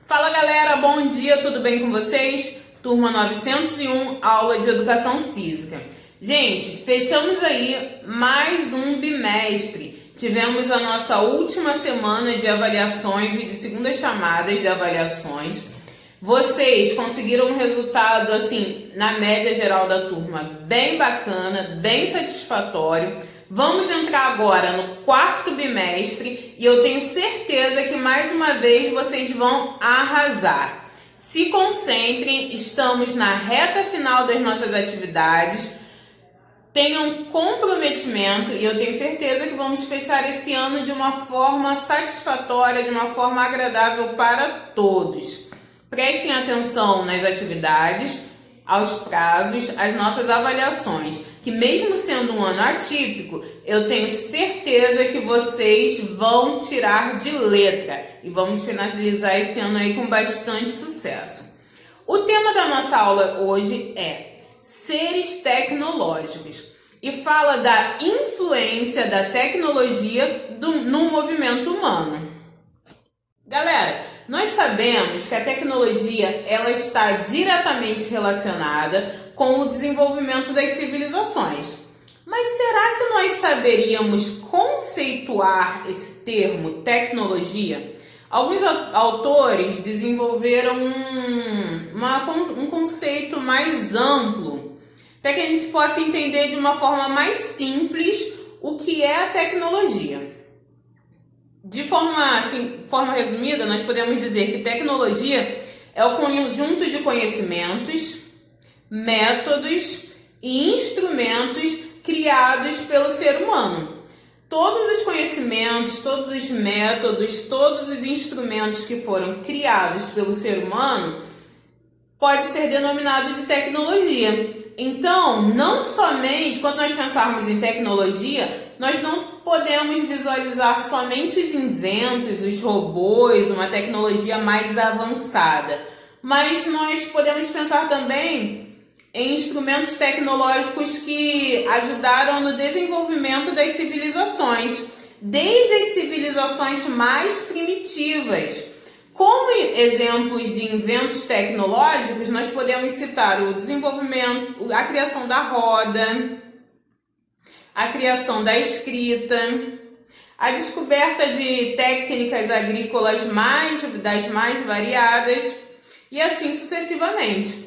Fala galera, bom dia, tudo bem com vocês? Turma 901, aula de Educação Física. Gente, fechamos aí mais um bimestre. Tivemos a nossa última semana de avaliações e de segundas chamadas de avaliações. Vocês conseguiram um resultado, assim, na média geral da turma, bem bacana, bem satisfatório. Vamos entrar agora no quarto bimestre e eu tenho certeza que mais uma vez vocês vão arrasar. Se concentrem, estamos na reta final das nossas atividades. Tenham comprometimento e eu tenho certeza que vamos fechar esse ano de uma forma satisfatória, de uma forma agradável para todos. Prestem atenção nas atividades, aos prazos, às nossas avaliações, que mesmo sendo um ano atípico, eu tenho certeza que vocês vão tirar de letra e vamos finalizar esse ano aí com bastante sucesso. O tema da nossa aula hoje é seres tecnológicos e fala da influência da tecnologia no movimento humano. Galera, nós sabemos que a tecnologia ela está diretamente relacionada com o desenvolvimento das civilizações. Mas será que nós saberíamos conceituar esse termo tecnologia? Alguns autores desenvolveram um conceito mais amplo para que a gente possa entender de uma forma mais simples o que é a tecnologia. De forma resumida, nós podemos dizer que tecnologia é o conjunto de conhecimentos, métodos e instrumentos criados pelo ser humano. Todos os conhecimentos, todos os métodos, todos os instrumentos que foram criados pelo ser humano pode ser denominado de tecnologia. Então, não somente quando nós pensarmos em tecnologia, nós não podemos visualizar somente os inventos, os robôs, uma tecnologia mais avançada, mas nós podemos pensar também em instrumentos tecnológicos que ajudaram no desenvolvimento das civilizações, desde as civilizações mais primitivas. Como exemplos de inventos tecnológicos, nós podemos citar o desenvolvimento, a criação da roda, a criação da escrita, a descoberta de técnicas agrícolas das mais variadas e assim sucessivamente.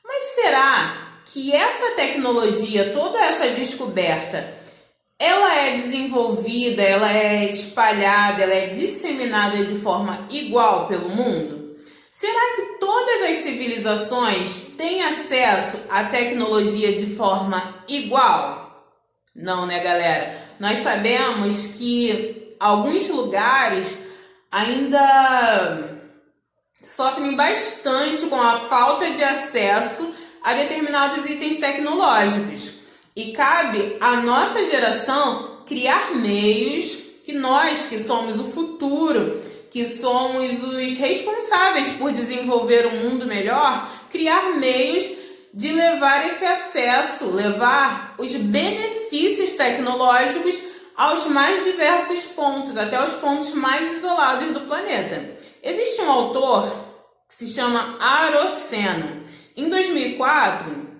Mas será que essa tecnologia, toda essa descoberta, ela é desenvolvida, ela é espalhada, ela é disseminada de forma igual pelo mundo? Será que todas as civilizações têm acesso à tecnologia de forma igual? Não, né, galera? Nós sabemos que alguns lugares ainda sofrem bastante com a falta de acesso a determinados itens tecnológicos. E cabe à nossa geração criar meios que nós, que somos o futuro, que somos os responsáveis por desenvolver um mundo melhor, criar meios de levar esse acesso, levar os benefícios tecnológicos aos mais diversos pontos, até os pontos mais isolados do planeta. Existe um autor que se chama Arocena. Em 2004,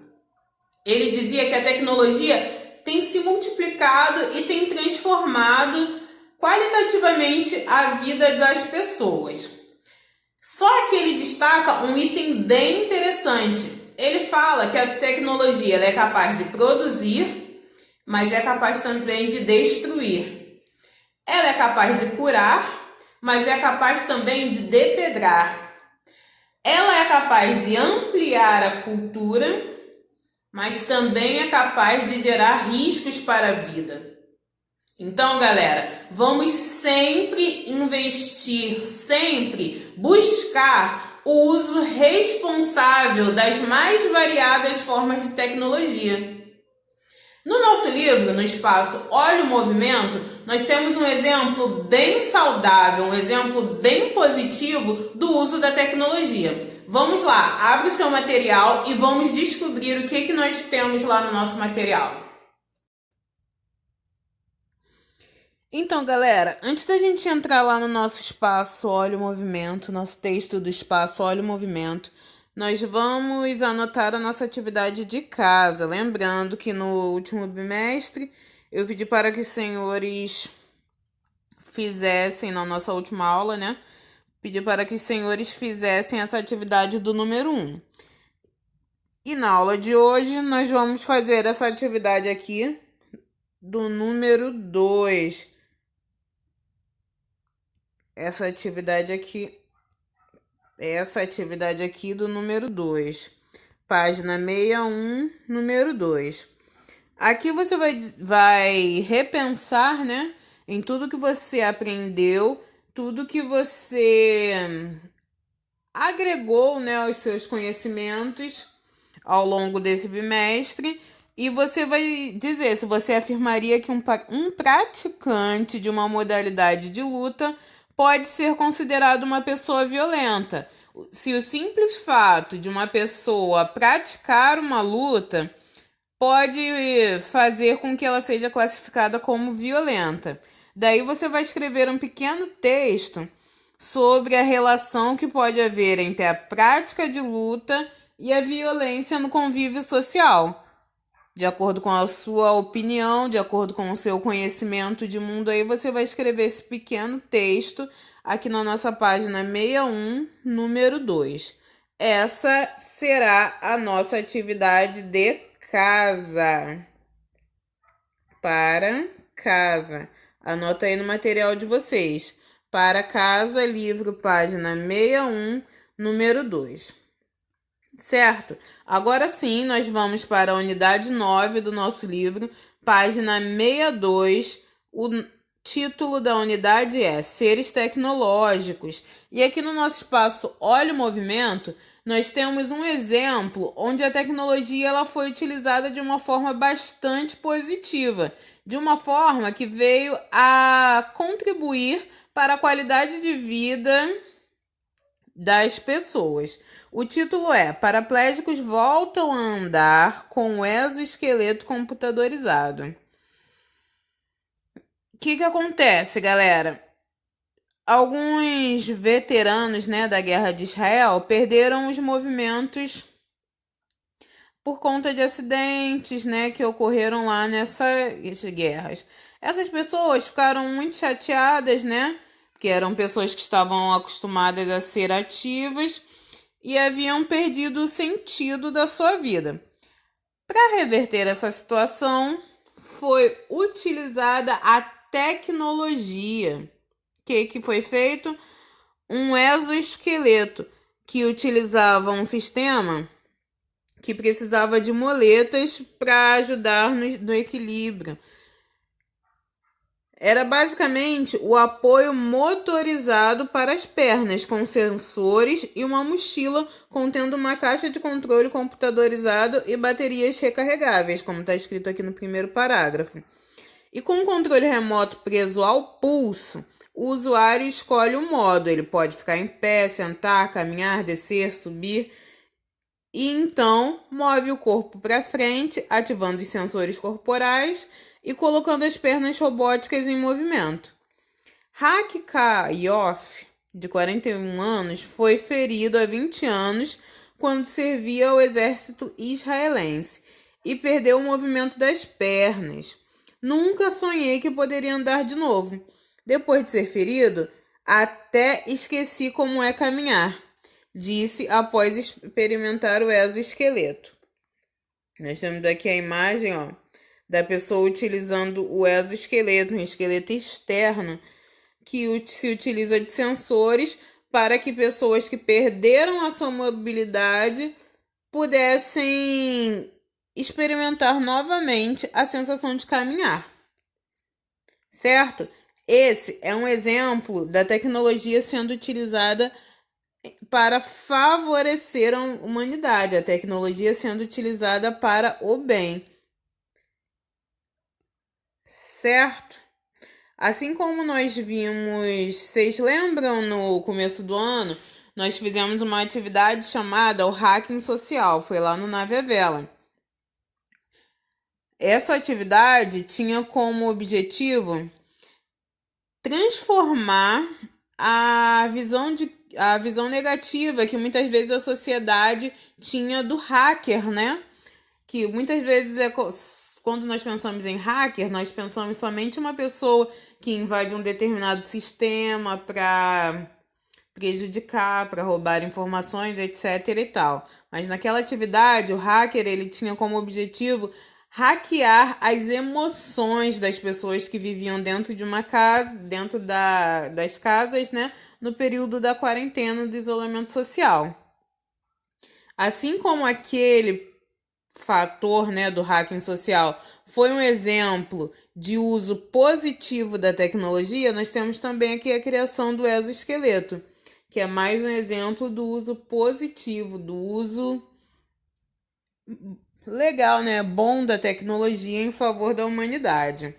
ele dizia que a tecnologia tem se multiplicado e tem transformado qualitativamente a vida das pessoas. Só que ele destaca um item bem interessante. Ele fala que a tecnologia ela é capaz de produzir, mas é capaz também de destruir. Ela é capaz de curar, mas é capaz também de depedrar. Ela é capaz de ampliar a cultura, mas também é capaz de gerar riscos para a vida. Então, galera, vamos sempre investir, sempre buscar o uso responsável das mais variadas formas de tecnologia. No nosso livro, no espaço Olha o Movimento, nós temos um exemplo bem saudável, um exemplo bem positivo do uso da tecnologia. Vamos lá, abre o seu material e vamos descobrir o que nós temos lá no nosso material. Então, galera, antes da gente entrar lá no nosso espaço Olha o Movimento, nosso texto do espaço Olha o Movimento, nós vamos anotar a nossa atividade de casa. Lembrando que no último bimestre eu pedi para que os senhores fizessem, na nossa última aula, né? Pedi para que os senhores fizessem essa atividade do número 1. E na aula de hoje nós vamos fazer essa atividade aqui do número 2. Essa atividade aqui do número 2. Página 61, número 2. Aqui você vai repensar, né, em tudo que você aprendeu, tudo que você agregou, né, aos seus conhecimentos ao longo desse bimestre. E você vai dizer se você afirmaria que um praticante de uma modalidade de luta pode ser considerado uma pessoa violenta. Se o simples fato de uma pessoa praticar uma luta pode fazer com que ela seja classificada como violenta. Daí você vai escrever um pequeno texto sobre a relação que pode haver entre a prática de luta e a violência no convívio social. De acordo com a sua opinião, de acordo com o seu conhecimento de mundo, aí você vai escrever esse pequeno texto aqui na nossa página 61, número 2. Essa será a nossa atividade de casa. Para casa. Anota aí no material de vocês. Para casa, livro, página 61, número 2. Certo? Agora sim, nós vamos para a unidade 9 do nosso livro, página 62. O título da unidade é Seres Tecnológicos. E aqui no nosso espaço Olha o Movimento, nós temos um exemplo onde a tecnologia ela foi utilizada de uma forma bastante positiva, de uma forma que veio a contribuir para a qualidade de vida das pessoas. O título é Paraplégicos voltam a andar com o exoesqueleto computadorizado. O que acontece, galera? Alguns veteranos, né, da Guerra de Israel perderam os movimentos por conta de acidentes, né, que ocorreram lá nessas guerras. Essas pessoas ficaram muito chateadas, né, porque eram pessoas que estavam acostumadas a ser ativas e haviam perdido o sentido da sua vida. Para reverter essa situação, foi utilizada a tecnologia. O que foi feito? Um exoesqueleto que utilizava um sistema que precisava de moletas para ajudar no equilíbrio. Era basicamente o apoio motorizado para as pernas, com sensores e uma mochila contendo uma caixa de controle computadorizado e baterias recarregáveis, como está escrito aqui no primeiro parágrafo. E com o controle remoto preso ao pulso, o usuário escolhe o modo. Ele pode ficar em pé, sentar, caminhar, descer, subir. E então move o corpo para frente, ativando os sensores corporais e colocando as pernas robóticas em movimento. Haki Kayoff, de 41 anos, foi ferido há 20 anos quando servia ao exército israelense e perdeu o movimento das pernas. Nunca sonhei que poderia andar de novo. Depois de ser ferido, até esqueci como é caminhar, disse após experimentar o exoesqueleto. Nós temos aqui a imagem, da pessoa utilizando o exoesqueleto, um esqueleto externo que se utiliza de sensores para que pessoas que perderam a sua mobilidade pudessem experimentar novamente a sensação de caminhar. Certo? Esse é um exemplo da tecnologia sendo utilizada para favorecer a humanidade, a tecnologia sendo utilizada para o bem. Certo? Assim como nós vimos, vocês lembram no começo do ano, nós fizemos uma atividade chamada o Hacking Social, foi lá no Nave à Vela. Essa atividade tinha como objetivo transformar a visão negativa que muitas vezes a sociedade tinha do hacker, né? Que muitas vezes quando nós pensamos em hacker, nós pensamos somente uma pessoa que invade um determinado sistema para prejudicar, para roubar informações, etc e tal. Mas naquela atividade, o hacker ele tinha como objetivo hackear as emoções das pessoas que viviam dentro de uma casa, dentro das casas, né, no período da quarentena do isolamento social. Assim como aquele fator, né, do hacking social foi um exemplo de uso positivo da tecnologia, nós temos também aqui a criação do exoesqueleto, que é mais um exemplo do uso positivo, do uso legal, né, bom da tecnologia em favor da humanidade.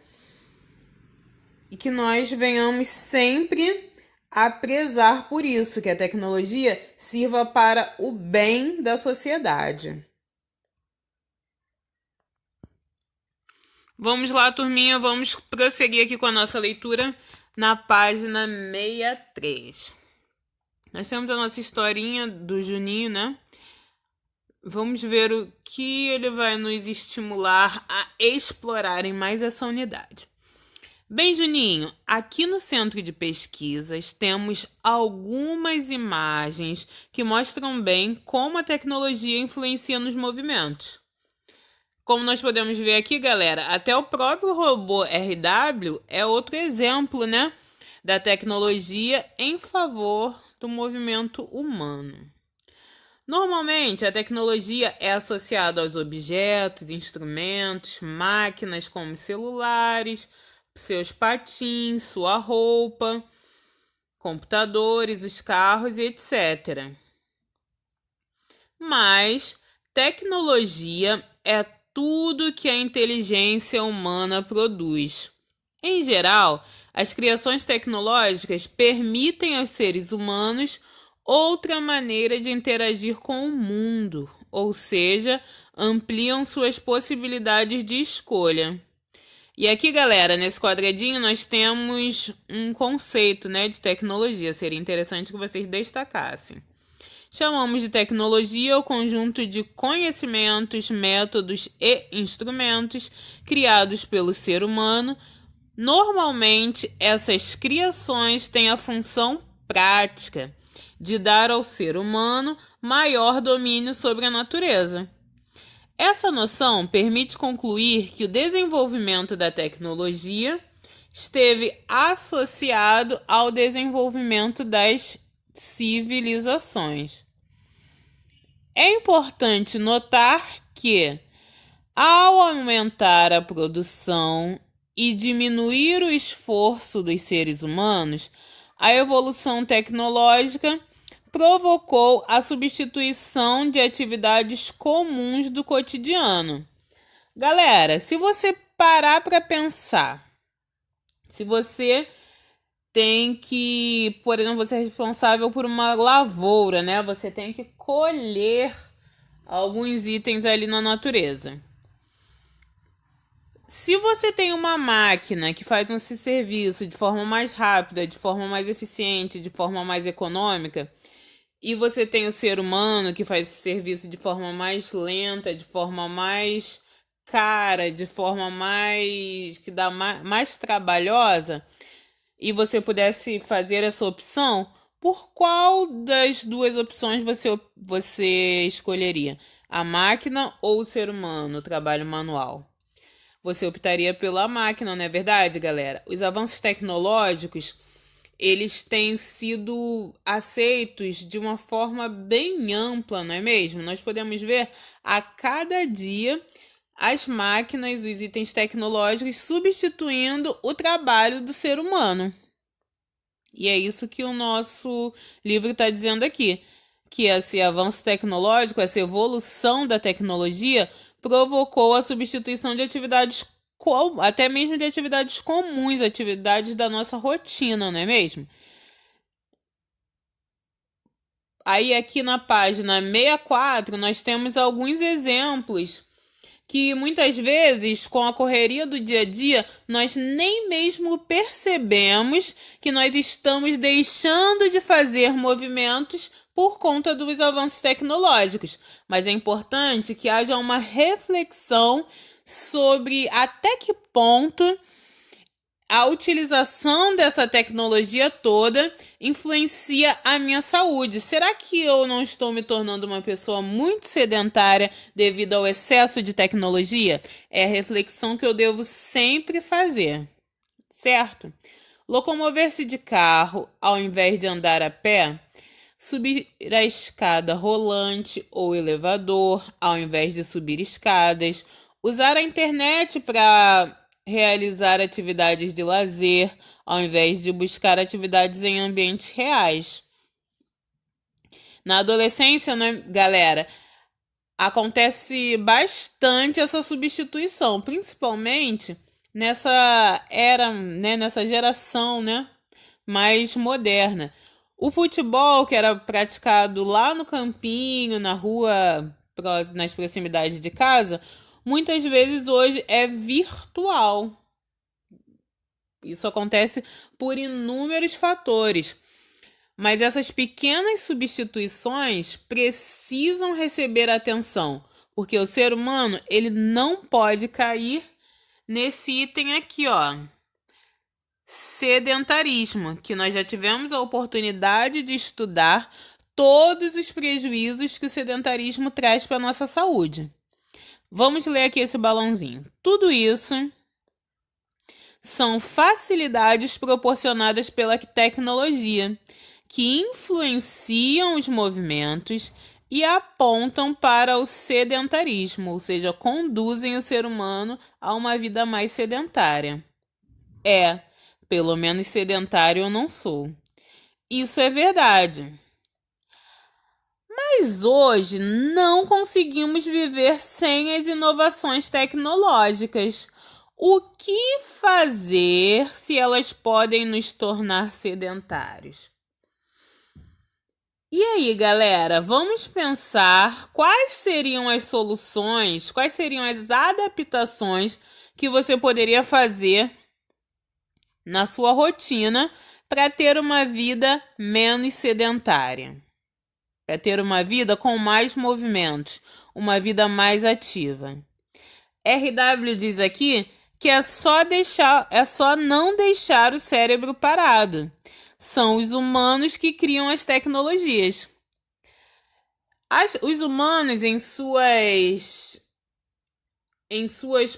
E que nós venhamos sempre a prezar por isso, que a tecnologia sirva para o bem da sociedade. Vamos lá, turminha, vamos prosseguir aqui com a nossa leitura na página 63. Nós temos a nossa historinha do Juninho, né? Vamos ver o que ele vai nos estimular a explorarem mais essa unidade. Bem, Juninho, aqui no Centro de Pesquisas temos algumas imagens que mostram bem como a tecnologia influencia nos movimentos. Como nós podemos ver aqui, galera, até o próprio robô RW é outro exemplo, né, da tecnologia em favor do movimento humano. Normalmente, a tecnologia é associada aos objetos, instrumentos, máquinas como celulares, seus patins, sua roupa, computadores, os carros e etc. Mas tecnologia é tudo que a inteligência humana produz. Em geral, as criações tecnológicas permitem aos seres humanos outra maneira de interagir com o mundo, ou seja, ampliam suas possibilidades de escolha. E aqui, galera, nesse quadradinho nós temos um conceito, né, de tecnologia. Seria interessante que vocês destacassem. Chamamos de tecnologia o conjunto de conhecimentos, métodos e instrumentos criados pelo ser humano. Normalmente, essas criações têm a função prática de dar ao ser humano maior domínio sobre a natureza. Essa noção permite concluir que o desenvolvimento da tecnologia esteve associado ao desenvolvimento das civilizações. É importante notar que, ao aumentar a produção e diminuir o esforço dos seres humanos, a evolução tecnológica provocou a substituição de atividades comuns do cotidiano. Galera, se você parar para pensar, se você tem que, por exemplo, você é responsável por uma lavoura, né? Você tem que colher alguns itens ali na natureza. Se você tem uma máquina que faz esse serviço de forma mais rápida, de forma mais eficiente, de forma mais econômica, e você tem o ser humano que faz esse serviço de forma mais lenta, de forma mais cara, de forma mais que dá mais trabalhosa, e você pudesse fazer essa opção, por qual das duas opções você escolheria? A máquina ou o ser humano, o trabalho manual? Você optaria pela máquina, não é verdade, galera? Os avanços tecnológicos, eles têm sido aceitos de uma forma bem ampla, não é mesmo? Nós podemos ver a cada dia as máquinas, os itens tecnológicos substituindo o trabalho do ser humano. E é isso que o nosso livro está dizendo aqui, que esse avanço tecnológico, essa evolução da tecnologia provocou a substituição de atividades, até mesmo de atividades comuns, atividades da nossa rotina, não é mesmo? Aí aqui na página 64 nós temos alguns exemplos que muitas vezes, com a correria do dia a dia, nós nem mesmo percebemos que nós estamos deixando de fazer movimentos por conta dos avanços tecnológicos. Mas é importante que haja uma reflexão sobre até que ponto a utilização dessa tecnologia toda influencia a minha saúde. Será que eu não estou me tornando uma pessoa muito sedentária devido ao excesso de tecnologia? É a reflexão que eu devo sempre fazer, certo? Locomover-se de carro ao invés de andar a pé, subir a escada rolante ou elevador ao invés de subir escadas, usar a internet para realizar atividades de lazer ao invés de buscar atividades em ambientes reais. Na adolescência, né, galera, acontece bastante essa substituição, principalmente nessa era, né, nessa geração, né, mais moderna. O futebol, que era praticado lá no campinho, na rua, nas proximidades de casa, muitas vezes hoje é virtual. Isso acontece por inúmeros fatores. Mas essas pequenas substituições precisam receber atenção, porque o ser humano, ele não pode cair nesse item aqui, ó. Sedentarismo, que nós já tivemos a oportunidade de estudar todos os prejuízos que o sedentarismo traz para a nossa saúde. Vamos ler aqui esse balãozinho. Tudo isso são facilidades proporcionadas pela tecnologia, que influenciam os movimentos e apontam para o sedentarismo, ou seja, conduzem o ser humano a uma vida mais sedentária. Pelo menos sedentário eu não sou. Isso é verdade. Mas hoje não conseguimos viver sem as inovações tecnológicas. O que fazer se elas podem nos tornar sedentários? E aí, galera, vamos pensar quais seriam as soluções, quais seriam as adaptações que você poderia fazer na sua rotina para ter uma vida menos sedentária, para ter uma vida com mais movimentos, uma vida mais ativa. RW diz aqui que é só não deixar o cérebro parado. São os humanos que criam as tecnologias. Os humanos, em suas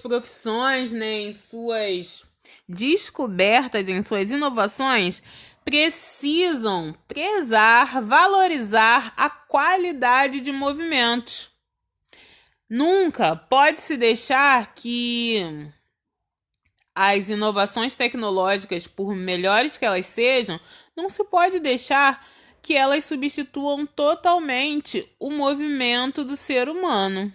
profissões, né, em suas descobertas, em suas inovações, precisam prezar, valorizar a qualidade de movimentos. Nunca pode se deixar que as inovações tecnológicas, por melhores que elas sejam, não se pode deixar que elas substituam totalmente o movimento do ser humano.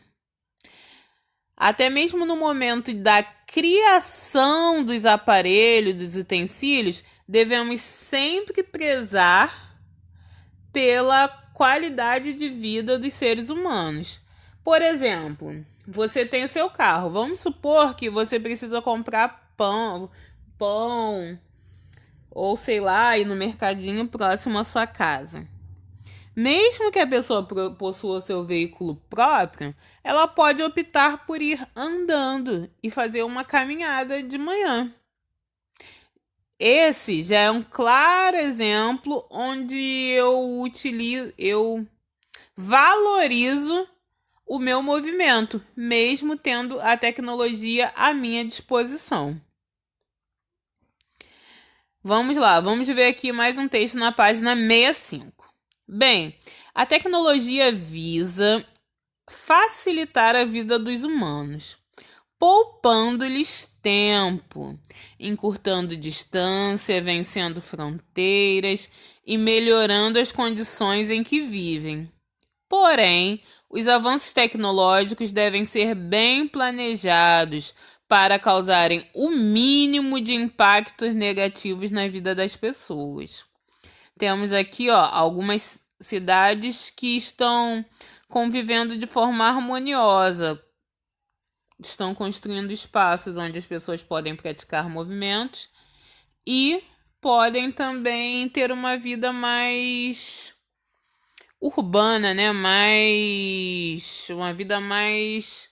Até mesmo no momento da criação dos aparelhos, dos utensílios, devemos sempre prezar pela qualidade de vida dos seres humanos. Por exemplo, você tem o seu carro. Vamos supor que você precisa comprar pão ou sei lá, ir no mercadinho próximo à sua casa. Mesmo que a pessoa possua seu veículo próprio, ela pode optar por ir andando e fazer uma caminhada de manhã. Esse já é um claro exemplo onde eu valorizo o meu movimento, mesmo tendo a tecnologia à minha disposição. Vamos lá, vamos ver aqui mais um texto na página 65. Bem, a tecnologia visa facilitar a vida dos humanos, poupando-lhes tempo, encurtando distância, vencendo fronteiras e melhorando as condições em que vivem. Porém, os avanços tecnológicos devem ser bem planejados para causarem o mínimo de impactos negativos na vida das pessoas. Temos aqui, algumas cidades que estão convivendo de forma harmoniosa, estão construindo espaços onde as pessoas podem praticar movimentos e podem também ter uma vida mais urbana, né? Uma vida mais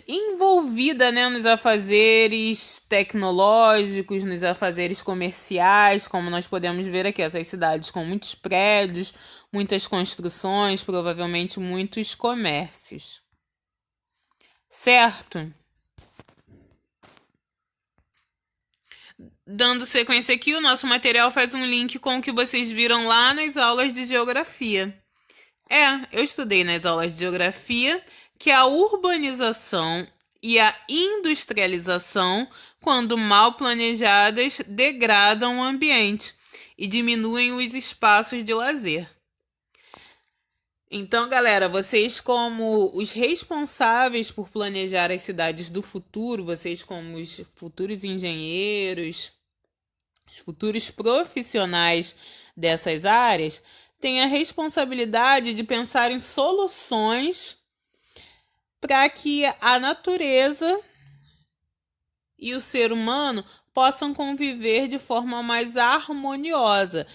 envolvida, né, nos afazeres tecnológicos, nos afazeres comerciais, como nós podemos ver aqui, essas cidades com muitos prédios, muitas construções, provavelmente muitos comércios. Certo? Dando sequência aqui, o nosso material faz um link com o que vocês viram lá nas aulas de geografia. Eu estudei nas aulas de geografia que a urbanização e a industrialização, quando mal planejadas, degradam o ambiente e diminuem os espaços de lazer. Então, galera, vocês como os responsáveis por planejar as cidades do futuro, vocês como os futuros engenheiros, os futuros profissionais dessas áreas, têm a responsabilidade de pensar em soluções para que a natureza e o ser humano possam conviver de forma mais harmoniosa.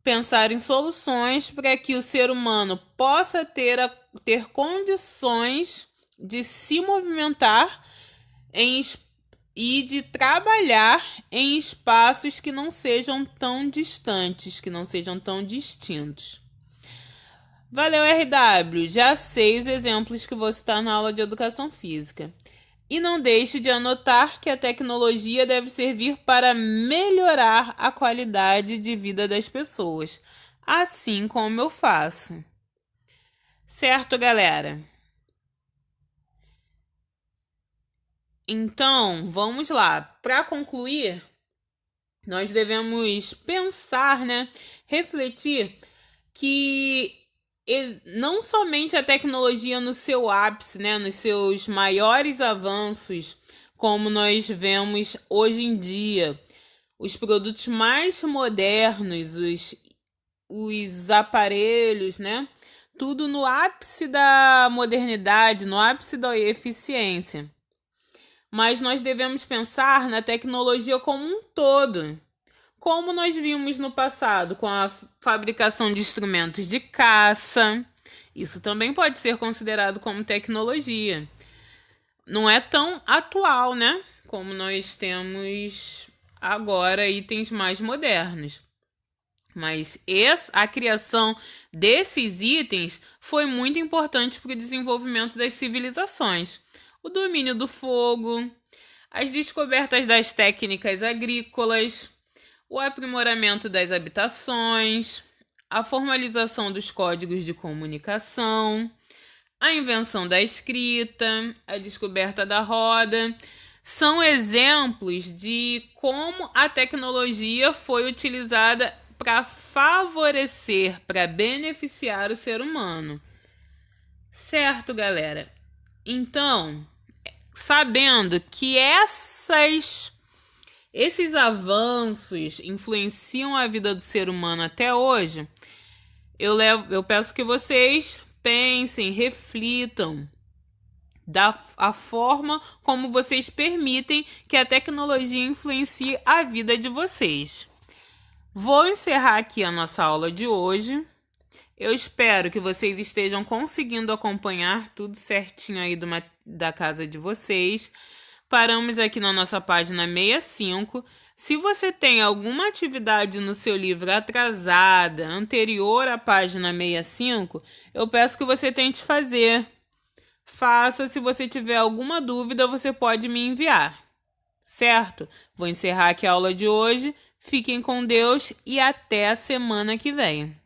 Pensar em soluções para que o ser humano possa ter condições de se movimentar e de trabalhar em espaços que não sejam tão distantes, que não sejam tão distintos. Valeu, RW! Já sei os exemplos que vou citar na aula de Educação Física. E não deixe de anotar que a tecnologia deve servir para melhorar a qualidade de vida das pessoas, assim como eu faço. Certo, galera? Então, vamos lá. Para concluir, nós devemos pensar, refletir que não somente a tecnologia no seu ápice, nos seus maiores avanços, como nós vemos hoje em dia, os produtos mais modernos, os aparelhos, tudo no ápice da modernidade, no ápice da eficiência. Mas nós devemos pensar na tecnologia como um todo. Como nós vimos no passado com a fabricação de instrumentos de caça, isso também pode ser considerado como tecnologia. Não é tão atual, como nós temos agora itens mais modernos. Mas a criação desses itens foi muito importante para o desenvolvimento das civilizações. O domínio do fogo, as descobertas das técnicas agrícolas, o aprimoramento das habitações, a formalização dos códigos de comunicação, a invenção da escrita, a descoberta da roda, são exemplos de como a tecnologia foi utilizada para favorecer, para beneficiar o ser humano. Certo, galera? Então, sabendo que esses avanços influenciam a vida do ser humano até hoje, eu peço que vocês pensem, reflitam a forma como vocês permitem que a tecnologia influencie a vida de vocês. Vou encerrar aqui a nossa aula de hoje. Eu espero que vocês estejam conseguindo acompanhar tudo certinho aí da casa de vocês. Paramos aqui na nossa página 65. Se você tem alguma atividade no seu livro atrasada, anterior à página 65, eu peço que você tente fazer. Faça, se você tiver alguma dúvida, você pode me enviar. Certo? Vou encerrar aqui a aula de hoje. Fiquem com Deus e até a semana que vem.